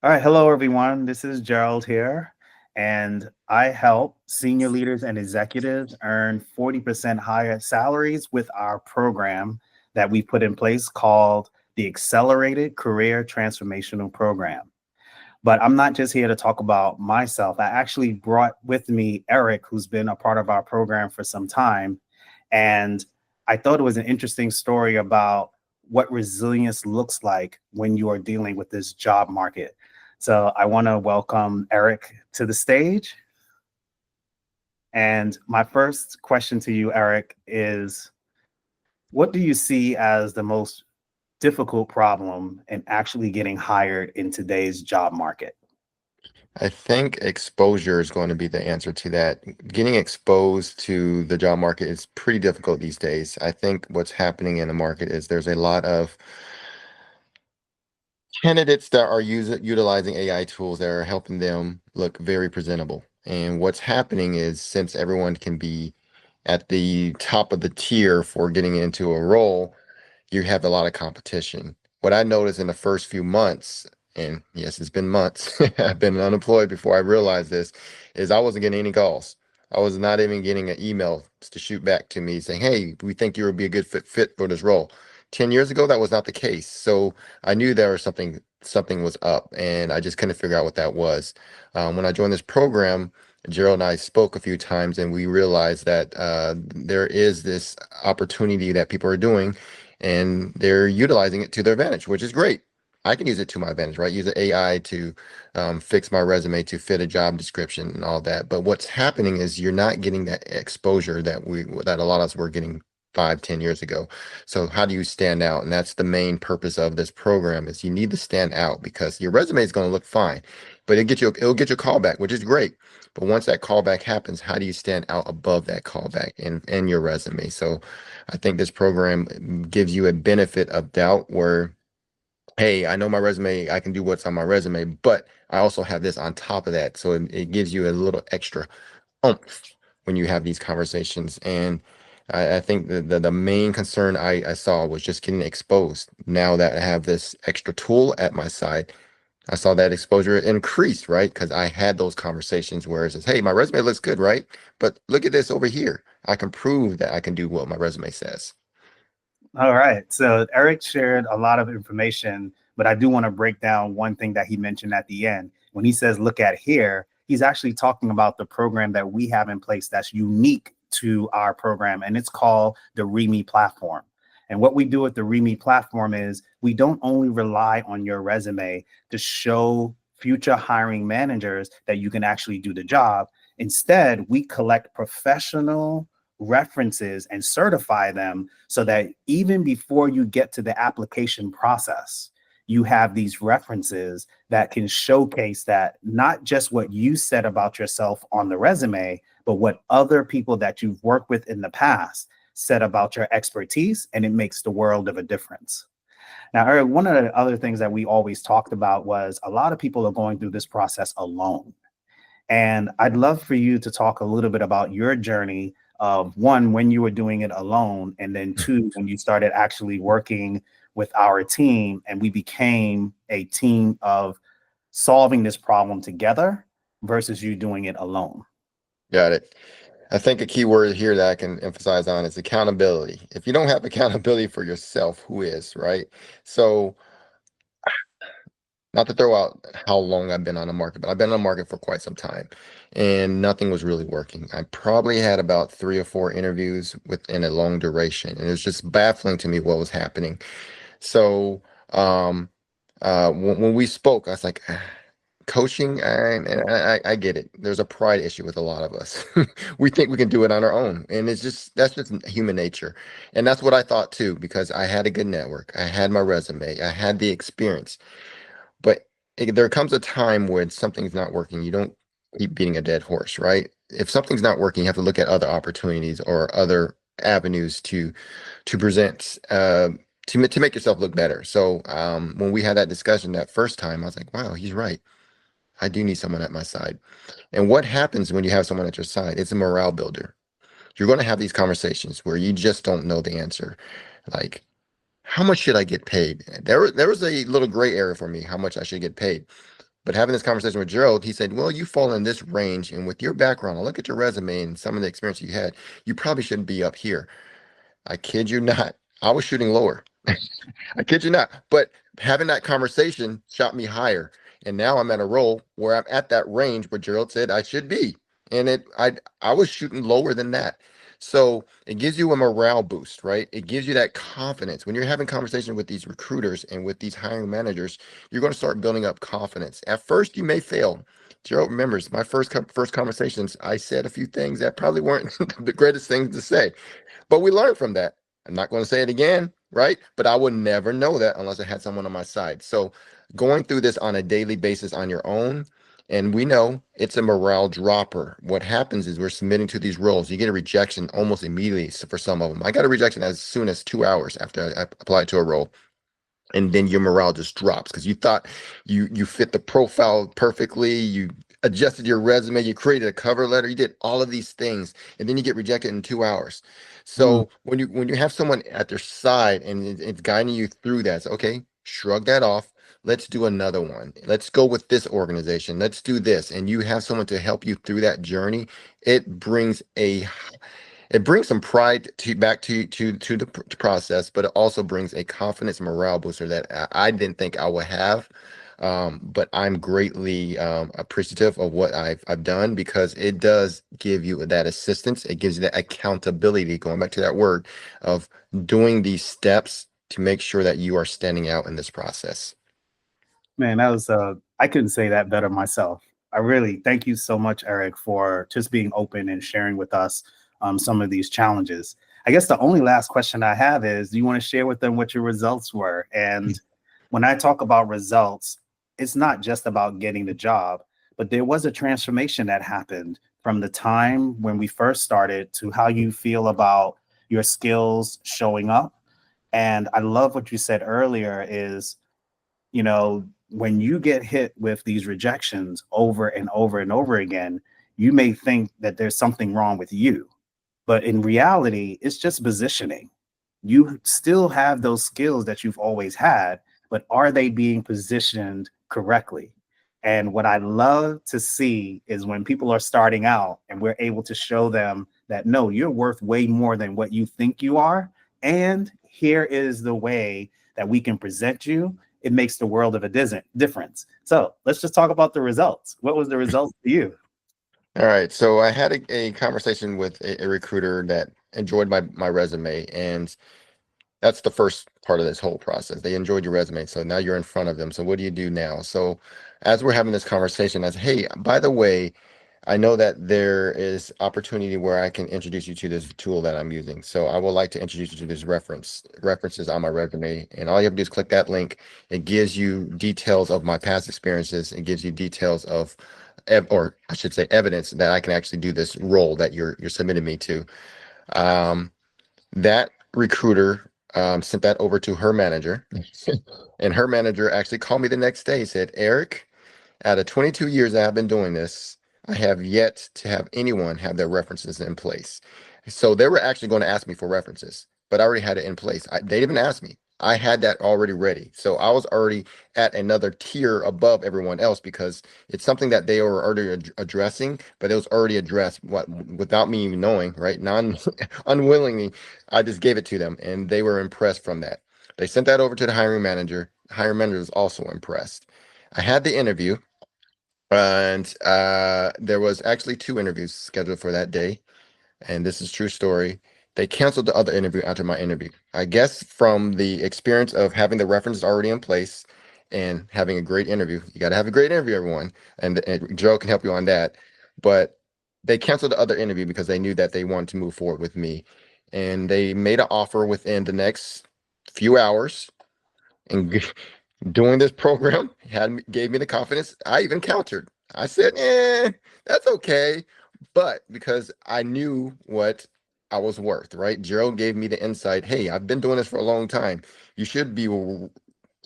All right, hello everyone. This is Gerald here, and I help senior leaders and executives earn 40% higher salaries with our program that we put in place called the Accelerated Career Transformational Program. But I'm not just here to talk about myself. I actually brought with me Eric, who's been a part of our program for some time. And I thought it was an interesting story about what resilience looks like when you are dealing with this job market. So I want to welcome Eric to the stage. And my first question to you, Eric, is what do you see as the most difficult problem in actually getting hired in today's job market? I think exposure is going to be the answer to that. Getting exposed to the job market is pretty difficult these days. I think what's happening in the market is there's a lot of candidates that are utilizing AI tools that are helping them look very presentable. And what's happening is since everyone can be at the top of the tier for getting into a role, you have a lot of competition. What I noticed in the first few months, and yes, it's been months, I've been unemployed before I realized this, is I wasn't getting any calls. I was not even getting an email to shoot back to me saying, hey, we think you would be a good fit for this role. 10 years ago, that was not the case. So I knew there was something was up, and I just couldn't figure out what that was. When I joined this program, Gerald and I spoke a few times, and we realized that there is this opportunity that people are doing and they're utilizing it to their advantage, which is great. I can use it to my advantage, right? Use the AI to fix my resume to fit a job description and all that. But what's happening is you're not getting that exposure that a lot of us were getting 5, 10 years ago. So how do you stand out? And that's the main purpose of this program is you need to stand out because your resume is going to look fine, but it'll get you a callback, which is great. But once that callback happens, how do you stand out above that callback in your resume? So I think this program gives you a benefit of doubt where, hey, I know my resume, I can do what's on my resume, but I also have this on top of that. So it gives you a little extra oomph when you have these conversations. And I think the main concern I saw was just getting exposed. Now that I have this extra tool at my side, I saw that exposure increase, right? Because I had those conversations where it says, hey, my resume looks good, right? But look at this over here. I can prove that I can do what my resume says. All right. So Eric shared a lot of information, but I do want to break down one thing that he mentioned at the end. When he says, look at here, he's actually talking about the program that we have in place that's unique to our program, and it's called the ReME platform. And what we do with the ReME platform is we don't only rely on your resume to show future hiring managers that you can actually do the job. Instead, we collect professional references and certify them so that even before you get to the application process, you have these references that can showcase that not just what you said about yourself on the resume, but what other people that you've worked with in the past said about your expertise, and it makes the world of a difference. Now, Eric, one of the other things that we always talked about was a lot of people are going through this process alone. And I'd love for you to talk a little bit about your journey of one, when you were doing it alone, and then two, when you started actually working with our team and we became a team of solving this problem together versus you doing it alone. Got it. I think a key word here that I can emphasize on is accountability. If you don't have accountability for yourself, who is, right? So, not to throw out how long I've been on the market, but I've been on the market for quite some time and nothing was really working. I probably had about 3 or 4 interviews within a long duration, and it was just baffling to me what was happening. So, um, when we spoke, I was like, coaching, I get it. There's a pride issue with a lot of us. We think we can do it on our own, and that's just human nature. And that's what I thought too, because I had a good network, I had my resume, I had the experience. But there comes a time when something's not working. You don't keep beating a dead horse, right? If something's not working, you have to look at other opportunities or other avenues to present to make yourself look better. So when we had that discussion that first time, I was like, wow, he's right. I do need someone at my side. And what happens when you have someone at your side? It's a morale builder. You're going to have these conversations where you just don't know the answer. Like, how much should I get paid? There was a little gray area for me, how much I should get paid. But having this conversation with Gerald, he said, well, you fall in this range. And with your background, I look at your resume and some of the experience you had, you probably shouldn't be up here. I kid you not. I was shooting lower. I kid you not. But having that conversation shot me higher. And now I'm at a role where I'm at that range where Gerald said I should be. And I was shooting lower than that. So it gives you a morale boost, right? It gives you that confidence. When you're having conversation with these recruiters and with these hiring managers, you're going to start building up confidence. At first, you may fail. Gerald remembers my first conversations. I said a few things that probably weren't the greatest things to say, but we learned from that. I'm not going to say it again, right? But I would never know that unless I had someone on my side. So going through this on a daily basis on your own, and we know it's a morale dropper. What happens is we're submitting to these roles. You get a rejection almost immediately for some of them. I got a rejection as soon as 2 hours after I applied to a role, and then your morale just drops because you thought you fit the profile perfectly, you adjusted your resume, you created a cover letter, you did all of these things, and then you get rejected in 2 hours. Mm, So when you have someone at their side and it's guiding you through that, it's okay, shrug that off. Let's do another one. Let's go with this organization. Let's do this. And you have someone to help you through that journey. It brings some pride to the process, but it also brings a confidence morale booster that I didn't think I would have. But I'm greatly appreciative of what I've done because it does give you that assistance. It gives you that accountability, going back to that word of doing these steps to make sure that you are standing out in this process. man, that was I couldn't say that better myself. I really thank you so much, Eric, for just being open and sharing with us some of these challenges. I guess the only last question I have is, do you want to share with them what your results were? And when I talk about results, it's not just about getting the job, but there was a transformation that happened from the time when we first started to how you feel about your skills showing up. And I love what you said earlier is, when you get hit with these rejections over and over and over again, you may think that there's something wrong with you. But in reality, it's just positioning. You still have those skills that you've always had, but are they being positioned correctly? And what I love to see is when people are starting out and we're able to show them that no, you're worth way more than what you think you are. And here is the way that we can present you. It makes the world of a difference. So let's just talk about the results. What was the result for you? All right. So I had a conversation with a recruiter that enjoyed my resume, and that's the first part of this whole process. They enjoyed your resume. So now you're in front of them. So what do you do now? So as we're having this conversation, I said, hey, by the way, I know that there is opportunity where I can introduce you to this tool that I'm using. So I would like to introduce you to this references on my resume. And all you have to do is click that link. It gives you details of my past experiences. It gives you details of, or I should say evidence that I can actually do this role that you're submitting me to. Um, that recruiter sent that over to her manager, and her manager actually called me the next day. Said, Eric, out of 22 years that I've been doing this, I have yet to have anyone have their references in place. So they were actually going to ask me for references, but I already had it in place. They didn't ask me. I had that already ready. So I was already at another tier above everyone else because it's something that they were already addressing, but it was already addressed without me even knowing, right? Unwillingly, I just gave it to them and they were impressed from that. They sent that over to the hiring manager. The hiring manager was also impressed. I had the interview. And there was actually two interviews scheduled for that day, and this is true story. They canceled the other interview after my interview. I guess from the experience of having the references already in place and having a great interview. You got to have a great interview, everyone, and Joe can help you on that. But they canceled the other interview because they knew that they wanted to move forward with me, and they made an offer within the next few hours. And doing this program gave me the confidence. I even countered. I said, that's okay. But because I knew what I was worth, right? Gerald gave me the insight. Hey, I've been doing this for a long time. You should be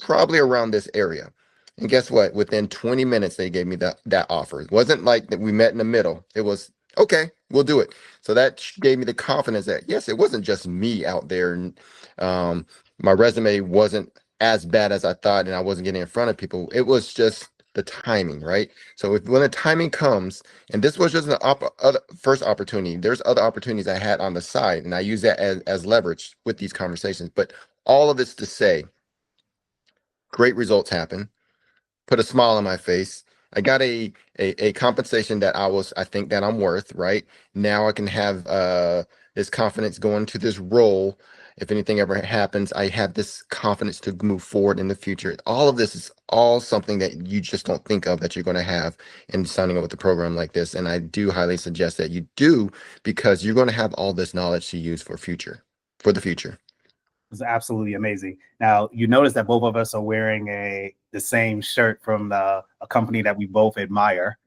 probably around this area. And guess what? Within 20 minutes, they gave me that offer. It wasn't like that we met in the middle. It was okay, we'll do it. So that gave me the confidence that yes, it wasn't just me out there. And my resume wasn't as bad as I thought, and I wasn't getting in front of people. It was just the timing, right? So when the timing comes, and this was just first opportunity, there's other opportunities I had on the side, and I use that as leverage with these conversations. But all of this to say, great results happen, put a smile on my face. I got a compensation that I think that I'm worth, right? Now I can have this confidence going to this role. If anything ever happens, I have this confidence to move forward in the future. All of this is all something that you just don't think of that you're going to have in signing up with a program like this. And I do highly suggest that you do, because you're going to have all this knowledge to use for the future. It's absolutely amazing. Now, you notice that both of us are wearing the same shirt from a company that we both admire.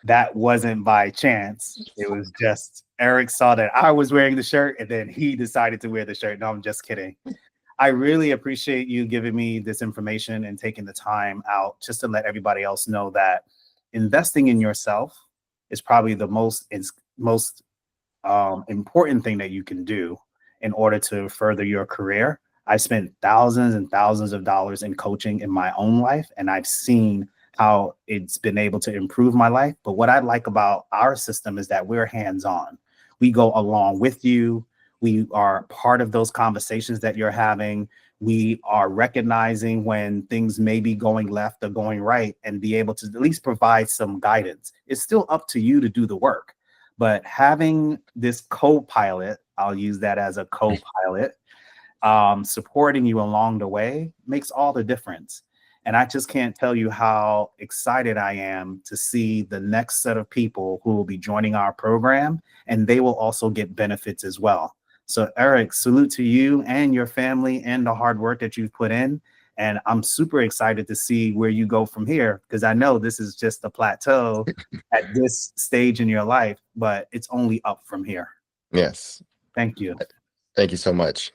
That wasn't by chance. It was just Eric saw that I was wearing the shirt, and then he decided to wear the shirt. No, I'm just kidding. I really appreciate you giving me this information and taking the time out just to let everybody else know that investing in yourself is probably the most important thing that you can do in order to further your career. I spent thousands and thousands of dollars in coaching in my own life, and I've seen how it's been able to improve my life. But what I like about our system is that we're hands-on. We go along with you. We are part of those conversations that you're having. We are recognizing when things may be going left or going right, and be able to at least provide some guidance. It's still up to you to do the work. But having this co-pilot, I'll use that as a co-pilot, supporting you along the way makes all the difference. And I just can't tell you how excited I am to see the next set of people who will be joining our program, and they will also get benefits as well. So Eric, salute to you and your family and the hard work that you've put in. And I'm super excited to see where you go from here, because I know this is just a plateau at this stage in your life, but it's only up from here. Yes. Thank you. Thank you so much.